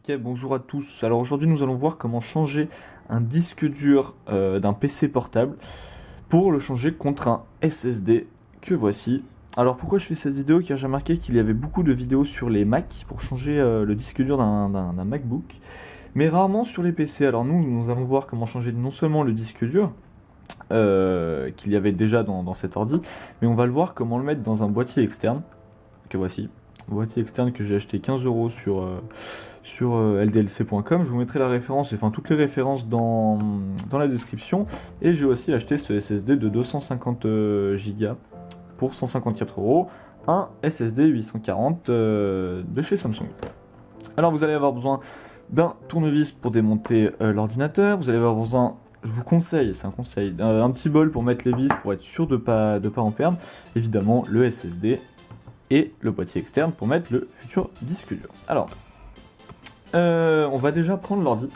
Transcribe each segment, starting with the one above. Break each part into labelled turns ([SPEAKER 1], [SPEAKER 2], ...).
[SPEAKER 1] Ok, bonjour à tous. Alors aujourd'hui nous allons voir comment changer un disque dur d'un PC portable pour le changer contre un SSD que voici. Alors pourquoi je fais cette vidéo? Car j'ai remarqué qu'il y avait beaucoup de vidéos sur les Mac pour changer le disque dur d'un MacBook, mais rarement sur les PC. Alors nous allons voir comment changer non seulement le disque dur qu'il y avait déjà dans cet ordi, mais on va le voir comment le mettre dans un boîtier externe que voici. Un boîtier externe que j'ai acheté 15 euros sur ldlc.com. Je vous mettrai la référence, enfin toutes les références dans la description. Et j'ai aussi acheté ce SSD de 250 Go pour 154 euros. Un SSD 840 de chez Samsung. Alors vous allez avoir besoin d'un tournevis pour démonter l'ordinateur. Vous allez avoir besoin, je vous conseille, c'est un conseil, un petit bol pour mettre les vis pour être sûr de pas en perdre. Évidemment le SSD et le boîtier externe pour mettre le futur disque dur. Alors, on va déjà prendre l'ordi,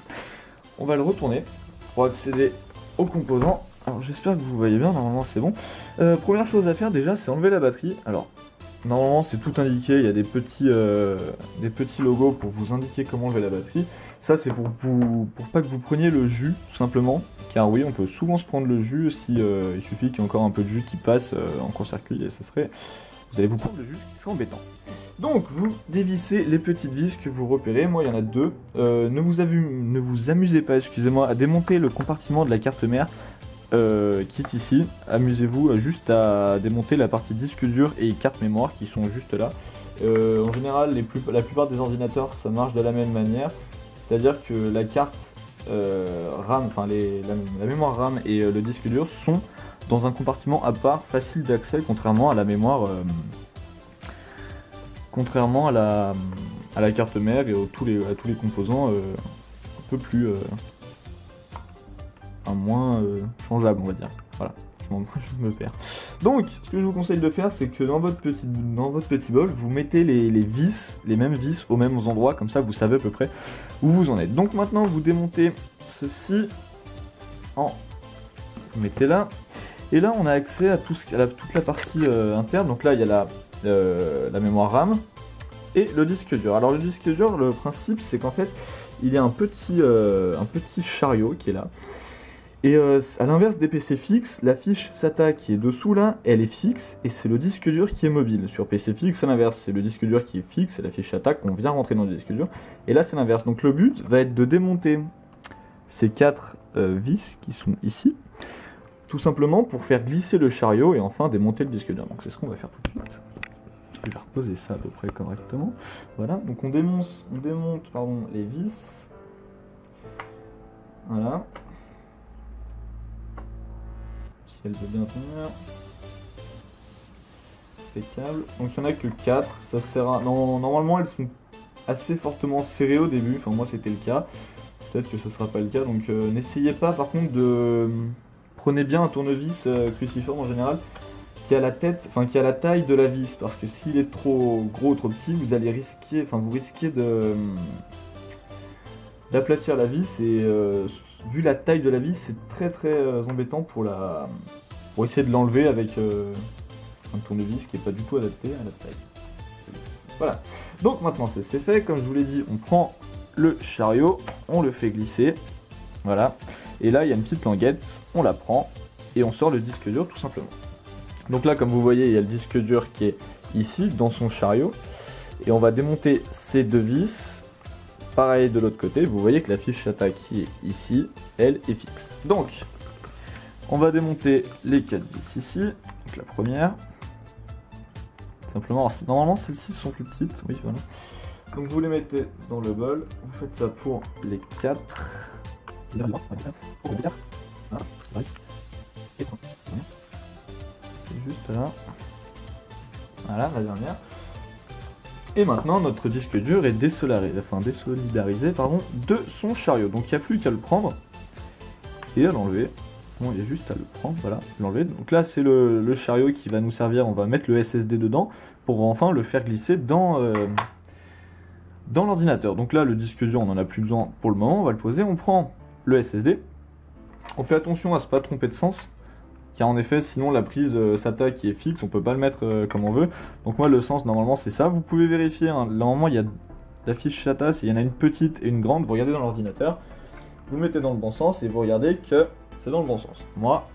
[SPEAKER 1] on va le retourner pour accéder aux composants. Alors j'espère que vous voyez bien, normalement c'est bon. Première chose à faire déjà, c'est enlever la batterie. Alors, normalement c'est tout indiqué, il y a des petits logos pour vous indiquer comment enlever la batterie. Ça c'est pour pas que vous preniez le jus, tout simplement. Car oui, on peut souvent se prendre le jus si il suffit qu'il y ait encore un peu de jus qui passe en court-circuit et ça serait... Vous allez vous prendre le jus qui serait embêtant. Donc vous dévissez les petites vis que vous repérez, moi il y en a deux. Ne vous amusez pas, excusez-moi, à démonter le compartiment de la carte mère qui est ici. Amusez-vous juste à démonter la partie disque dur et carte mémoire qui sont juste là. En général, la plupart des ordinateurs ça marche de la même manière, c'est-à-dire que la carte RAM, enfin la mémoire RAM et le disque dur sont dans un compartiment à part, facile d'accès, contrairement à la mémoire, contrairement à la carte mère et à tous les composants un peu plus, moins changeables, on va dire. Voilà, je me perds. Donc, ce que je vous conseille de faire, c'est que dans votre petit bol, vous mettez les vis, les mêmes vis aux mêmes endroits, comme ça vous savez à peu près où vous en êtes. Donc maintenant, vous démontez ceci vous mettez là. Et là, on a accès à toute la partie interne. Donc là, il y a la mémoire RAM et le disque dur. Alors le disque dur, le principe, c'est qu'en fait, il y a un petit chariot qui est là. Et à l'inverse des PC fixes, la fiche SATA qui est dessous là, elle est fixe et c'est le disque dur qui est mobile. Sur PC fixe, c'est l'inverse, c'est le disque dur qui est fixe, c'est la fiche SATA qu'on vient rentrer dans le disque dur. Et là, c'est l'inverse. Donc le but va être de démonter ces 4 vis qui sont ici. Tout simplement pour faire glisser le chariot et enfin démonter le disque dur. Donc c'est ce qu'on va faire tout de suite. Je vais reposer ça à peu près correctement. Voilà, donc on démonte les vis. Voilà. Si elle veut bien tenir. Impeccable. Donc il n'y en a que 4. Ça sert à... Non, normalement elles sont assez fortement serrées au début. Enfin moi c'était le cas. Peut-être que ce sera pas le cas. Donc n'essayez pas par contre de... Prenez bien un tournevis cruciforme en général qui a la tête, enfin qui a la taille de la vis, parce que s'il est trop gros ou trop petit, vous risquez d'aplatir la vis et vu la taille de la vis, c'est très embêtant pour essayer de l'enlever avec un tournevis qui est pas du tout adapté à la taille. Voilà. Donc maintenant c'est fait, comme je vous l'ai dit, on prend le chariot, on le fait glisser, voilà. Et là, il y a une petite languette, on la prend et on sort le disque dur tout simplement. Donc là, comme vous voyez, il y a le disque dur qui est ici, dans son chariot. Et on va démonter ces deux vis. Pareil de l'autre côté, vous voyez que la fiche SATA qui est ici, elle est fixe. Donc, on va démonter les 4 vis ici. Donc la première. Simplement, normalement celles-ci sont plus petites, oui voilà. Donc vous les mettez dans le bol, vous faites ça pour les 4. C'est juste là. Voilà la dernière. Et maintenant notre disque dur est désolidarisé de son chariot. Donc il n'y a plus qu'à le prendre et à l'enlever. Bon, il y a juste à le prendre, voilà, l'enlever. Donc là c'est le chariot qui va nous servir, on va mettre le SSD dedans pour enfin le faire glisser dans l'ordinateur. Donc là le disque dur on n'en a plus besoin pour le moment, on va le poser, on prend le SSD. On fait attention à ne pas tromper de sens, car en effet sinon la prise SATA qui est fixe, on peut pas le mettre comme on veut. Donc moi le sens normalement c'est ça, vous pouvez vérifier, hein. Normalement il y a la fiche SATA, s'il y en a une petite et une grande, vous regardez dans l'ordinateur, vous mettez dans le bon sens et vous regardez que c'est dans le bon sens. Moi,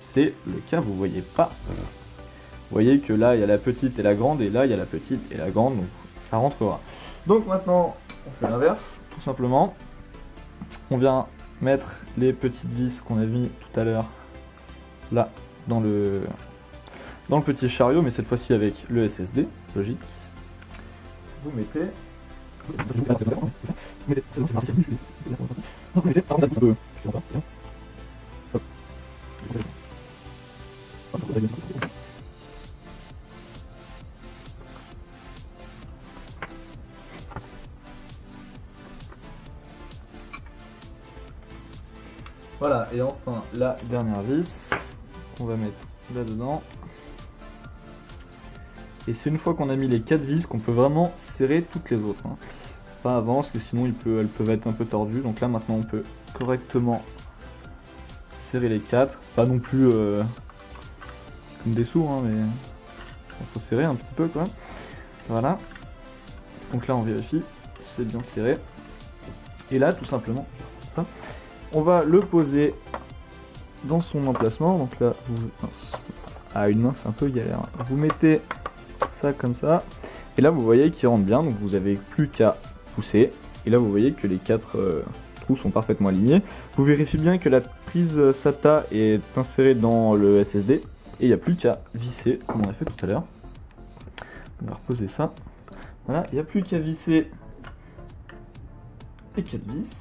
[SPEAKER 1] c'est le cas, vous voyez pas. Vous voyez que là, il y a la petite et la grande, et là, il y a la petite et la grande, donc ça rentrera. Donc maintenant, on fait l'inverse, tout simplement. On vient mettre les petites vis qu'on a mis tout à l'heure, là, dans le petit chariot, mais cette fois-ci avec le SSD, logique. Vous mettez... Voilà, et enfin la dernière vis qu'on va mettre là-dedans. Et c'est une fois qu'on a mis les 4 vis qu'on peut vraiment serrer toutes les autres. Hein. Pas avant, parce que sinon elles peuvent être un peu tordues. Donc là maintenant on peut correctement serrer les 4. Pas non plus comme des sourds, hein, mais il faut serrer un petit peu quoi. Voilà. Donc là on vérifie, c'est bien serré. Et là tout simplement, on va le poser dans son emplacement. Donc là, une main c'est un peu galère. Vous mettez ça comme ça. Et là vous voyez qu'il rentre bien. Donc vous avez plus qu'à pousser. Et là vous voyez que les 4 trous sont parfaitement alignés. Vous vérifiez bien que la prise SATA est insérée dans le SSD. Et il n'y a plus qu'à visser comme on a fait tout à l'heure. On va reposer ça. Voilà, il n'y a plus qu'à visser les 4 vis.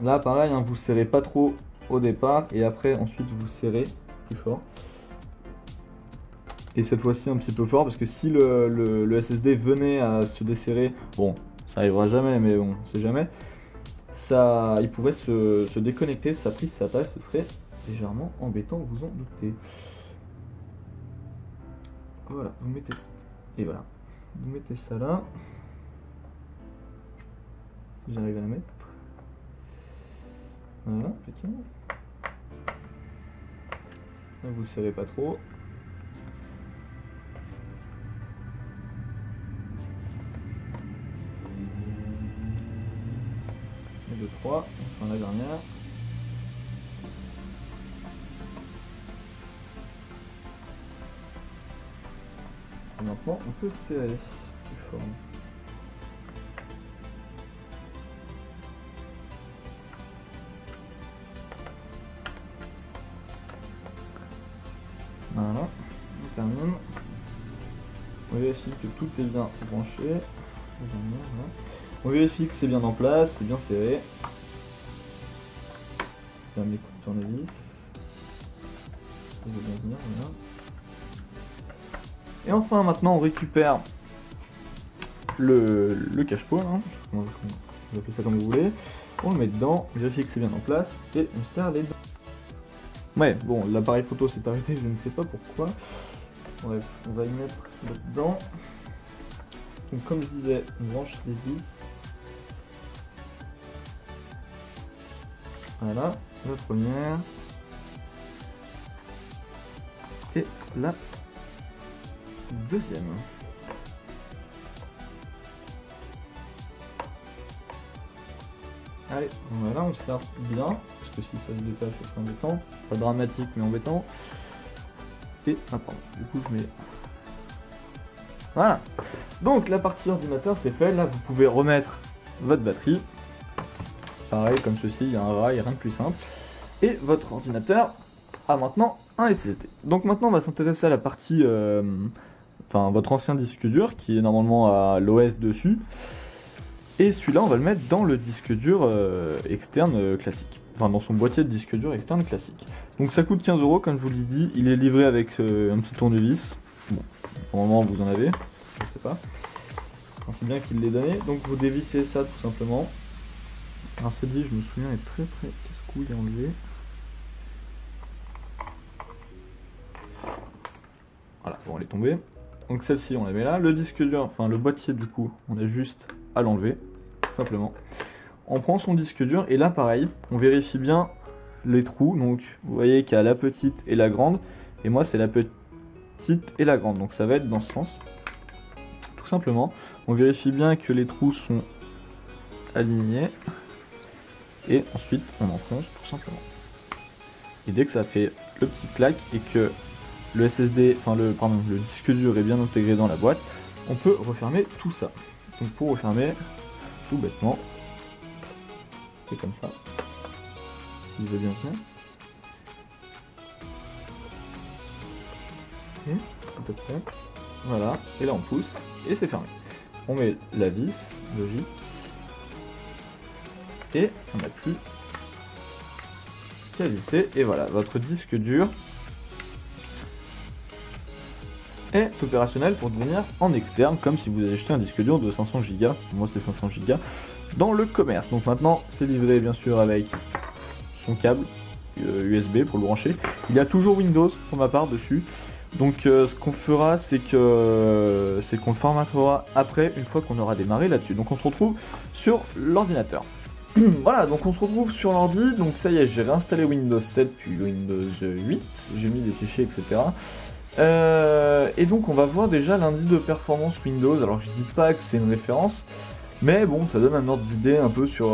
[SPEAKER 1] Là pareil, hein, vous serrez pas trop au départ et après ensuite vous serrez plus fort. Et cette fois-ci un petit peu fort parce que si le SSD venait à se desserrer, bon ça arrivera jamais mais bon on sait jamais, ça, il pourrait se déconnecter de sa prise SATA et ce serait légèrement embêtant, vous en doutez. Voilà, vous mettez, et voilà, vous mettez ça là, si j'arrive à la mettre. Voilà, effectivement. Là, vous serrez pas trop. Et 2, 3, enfin la dernière. Et maintenant, on peut serrer plus fort. Voilà, on termine. On vérifie que tout est bien branché. On vérifie que c'est bien en place, c'est bien serré. Je vais les coups de tournevis. Bien venir, voilà. Et enfin, maintenant, on récupère le cache-poids. Hein. Vous appelez ça comme vous voulez. On le met dedans, on vérifie que c'est bien en place et on serre les dents. Ouais, bon, l'appareil photo s'est arrêté, je ne sais pas pourquoi. Bref, on va y mettre là-dedans. Donc comme je disais, on branche les vis. Voilà, la première. Et la deuxième. Allez, voilà, on se serre bien. Parce que si ça se détache, ça sera embêtant. Pas dramatique, mais embêtant. Et, ah pardon, du coup je mets... Voilà. Donc la partie ordinateur c'est fait. Là vous pouvez remettre votre batterie. Pareil comme ceci, il y a un rail, rien de plus simple. Et votre ordinateur a maintenant un SSD. Donc maintenant on va s'intéresser à la partie... Enfin votre ancien disque dur qui est normalement à l'OS dessus. Et celui-là on va le mettre dans le disque dur externe classique. Enfin dans son boîtier de disque dur externe classique. Donc ça coûte 15 € comme je vous l'ai dit. Il est livré avec un petit tournevis. Bon, pour le moment vous en avez, je sais pas. C'est bien qu'il l'ait donné. Donc vous dévissez ça tout simplement. Alors cette vis je me souviens est très casse-couille à enlever. Voilà, bon elle est tombée. Donc celle-ci on la met là. Le disque dur, enfin le boîtier du coup, on a juste à l'enlever, simplement. On prend son disque dur et là pareil, on vérifie bien les trous. Donc vous voyez qu'il y a la petite et la grande. Et moi c'est la petite et la grande. Donc ça va être dans ce sens. Tout tout simplement, on vérifie bien que les trous sont alignés. Et ensuite, on enfonce tout simplement. Et dès que ça fait le petit clac et que le SSD, enfin le disque dur est bien intégré dans la boîte, on peut refermer tout ça. Donc pour refermer, tout bêtement, c'est comme ça. Il veut bien tenir. À peu près. Voilà, et là on pousse, et c'est fermé. On met la vis, logique, et on n'a plus qu'à visser, et voilà, votre disque dur est opérationnel pour devenir en externe, comme si vous avez acheté un disque dur de 500 Go, moi c'est 500 Go, dans le commerce. Donc maintenant, c'est livré bien sûr avec son câble USB pour le brancher. Il y a toujours Windows pour ma part dessus. Donc ce qu'on fera, c'est qu'on le formatera après, une fois qu'on aura démarré là-dessus. Donc on se retrouve sur l'ordinateur. Voilà, donc on se retrouve sur l'ordi. Donc ça y est, j'ai réinstallé Windows 7 puis Windows 8. J'ai mis des fichiers, etc. Et donc on va voir déjà l'indice de performance Windows. Alors je dis pas que c'est une référence, mais bon, ça donne un ordre d'idée un peu sur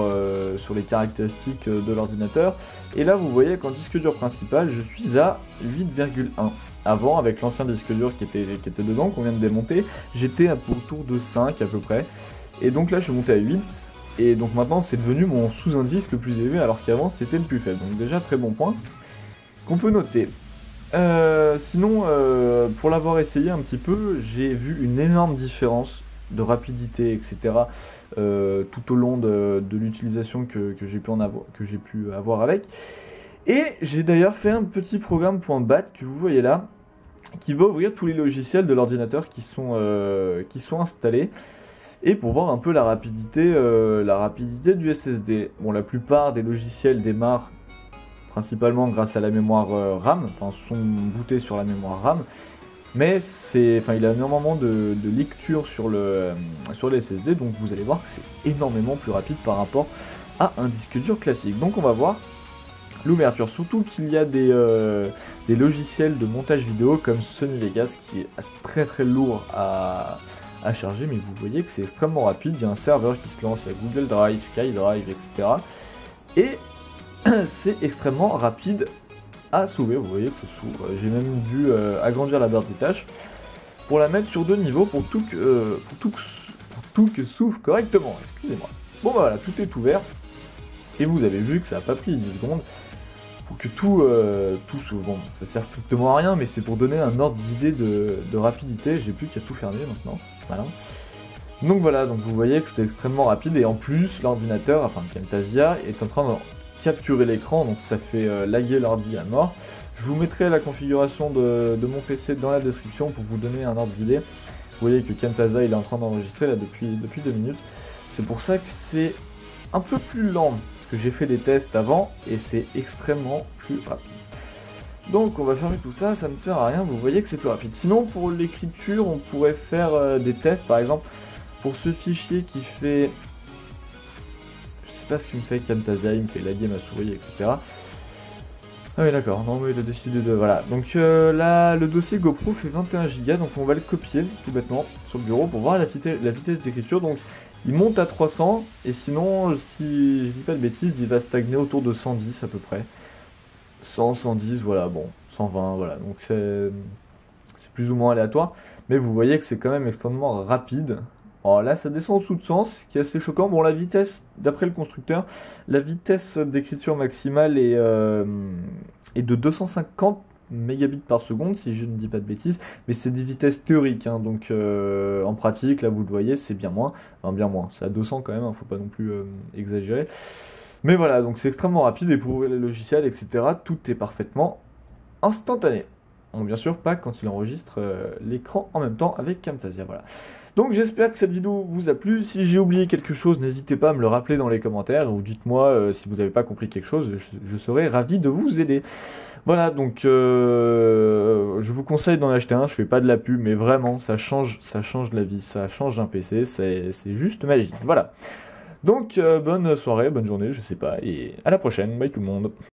[SPEAKER 1] les caractéristiques de l'ordinateur. Et là vous voyez qu'en disque dur principal, je suis à 8,1. Avant, avec l'ancien disque dur qui était dedans, qu'on vient de démonter, j'étais autour de 5 à peu près. Et donc là, je suis monté à 8. Et donc maintenant, c'est devenu mon sous-indice le plus élevé, alors qu'avant, c'était le plus faible. Donc déjà, très bon point qu'on peut noter. Sinon, pour l'avoir essayé un petit peu, j'ai vu une énorme différence de rapidité, etc. Tout au long de l'utilisation que j'ai pu avoir avec. Et j'ai d'ailleurs fait un petit programme .bat que vous voyez là, qui va ouvrir tous les logiciels de l'ordinateur qui sont installés, et pour voir un peu la rapidité du SSD. Bon, la plupart des logiciels démarrent principalement grâce à la mémoire RAM, enfin sont bootés sur la mémoire RAM, mais il a énormément de lecture sur le SSD, donc vous allez voir que c'est énormément plus rapide par rapport à un disque dur classique. Donc on va voir l'ouverture, surtout qu'il y a des logiciels de montage vidéo comme Sony Vegas qui est très très lourd à charger, mais vous voyez que c'est extrêmement rapide. Il y a un serveur qui se lance, il y a Google Drive, SkyDrive, etc. Et c'est extrêmement rapide à s'ouvrir, vous voyez que ça s'ouvre. J'ai même dû agrandir la barre des tâches pour la mettre sur 2 niveaux pour tout que s'ouvre correctement, excusez-moi. Bon bah voilà, tout est ouvert, et vous avez vu que ça n'a pas pris 10 secondes pour que tout s'ouvre. Bon, ça sert strictement à rien, mais c'est pour donner un ordre d'idée de rapidité. J'ai plus qu'à tout fermer maintenant, voilà. Donc voilà, donc vous voyez que c'était extrêmement rapide, et en plus l'ordinateur, enfin Camtasia, est en train de capturer l'écran, donc ça fait laguer l'ordi à mort. Je vous mettrai la configuration de mon PC dans la description pour vous donner un ordre d'idée. Vous voyez que Camtasia il est en train d'enregistrer là depuis 2 minutes. C'est pour ça que c'est un peu plus lent, parce que j'ai fait des tests avant et c'est extrêmement plus rapide. Donc on va fermer tout ça, ça ne sert à rien, vous voyez que c'est plus rapide. Sinon pour l'écriture, on pourrait faire des tests, par exemple pour ce fichier qui fait... Je sais pas ce qu'il me fait Camtasia, il me fait laguer ma souris, etc. Ah oui d'accord, non mais il a décidé de... Voilà, donc là le dossier GoPro fait 21 Go, donc on va le copier tout bêtement sur le bureau pour voir la vitesse d'écriture. Donc il monte à 300, et sinon, si je dis pas de bêtises, il va stagner autour de 110 à peu près. 100, 110, voilà, bon, 120, voilà, donc c'est plus ou moins aléatoire, mais vous voyez que c'est quand même extrêmement rapide. Alors là, ça descend en dessous de 100, ce qui est assez choquant. Bon, la vitesse, d'après le constructeur, la vitesse d'écriture maximale est de 250 mégabits par seconde, si je ne dis pas de bêtises, mais c'est des vitesses théoriques, hein, donc en pratique, là vous le voyez, c'est bien moins, enfin bien moins, c'est à 200 quand même, hein, faut pas non plus exagérer. Mais voilà, donc c'est extrêmement rapide, et pour ouvrir les logiciels, etc., tout est parfaitement instantané. Bon, bien sûr, pas quand il enregistre l'écran en même temps avec Camtasia, voilà. Donc j'espère que cette vidéo vous a plu. Si j'ai oublié quelque chose, n'hésitez pas à me le rappeler dans les commentaires, ou dites-moi si vous n'avez pas compris quelque chose, je serai ravi de vous aider. Voilà, donc je vous conseille d'en acheter un, je fais pas de la pub, mais vraiment, ça change la vie, ça change un PC, c'est juste magique, voilà. Donc bonne soirée, bonne journée, je sais pas, et à la prochaine, bye tout le monde.